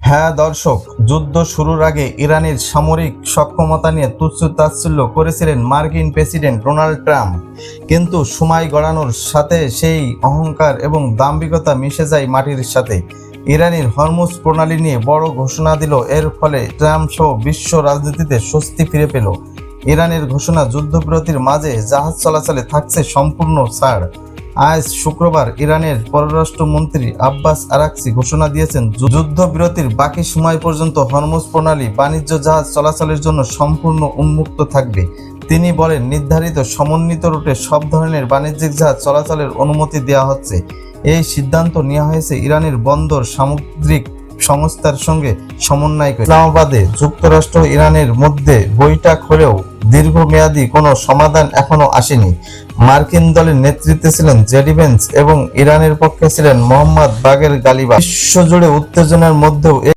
হ্যাঁ দর্শক, যুদ্ধ শুরুর আগে ইরানের সামরিক সক্ষমতা নিয়ে তুচ্ছ-তাচ্ছিল্য করেছিলেন মার্কিন প্রেসিডেন্ট ডোনাল্ড ট্রাম্প। কিন্তু সময় গড়ানোর সাথে সেই অহংকার এবং দাম্ভিকতা মিশে যায় মাটির সাথে। ইরানের হরমুজ প্রণালী নিয়ে বড় ঘোষণা দিল। এর ফলে ট্রাম্প সহ বিশ্ব রাজনীতিতে স্বস্তি ফিরে পেল। ইরানের ঘোষণা, যুদ্ধবিরতির মাঝে জাহাজ চলাচলে থাকছে সম্পূর্ণ ছাড়। আজ শুক্রবার ইরানের পররাষ্ট্রমন্ত্রী আব্বাস আরাকচি ঘোষণা দিয়েছেন, যুদ্ধবিরতির বাকি সময় পর্যন্ত হরমুজ প্রণালী বাণিজ্য জাহাজ চলাচলের জন্য সম্পূর্ণ উন্মুক্ত থাকবে। তিনি বলেন, নির্ধারিত সমন্বিত রুটে সব ধরনের বাণিজ্যিক জাহাজ চলাচলের অনুমতি দেওয়া হচ্ছে। এই সিদ্ধান্ত নেওয়া হয়েছে ইরানের বন্দর সামুদ্রিক সংস্থার সঙ্গে সমন্বয় করে। ইসলামাবাদে যুক্তরাষ্ট্র ও ইরানের মধ্যে বৈঠক হলেও দীর্ঘমেয়াদী কোনো সমাধান এখনো আসেনি। মার্কিন দলের নেতৃত্বে ছিলেন জেডি ভেন্স এবং ইরানের পক্ষে ছিলেন মোহাম্মদ বাগের গালিবাফ। বিশ্বজুড়ে উত্তেজনার মধ্যেও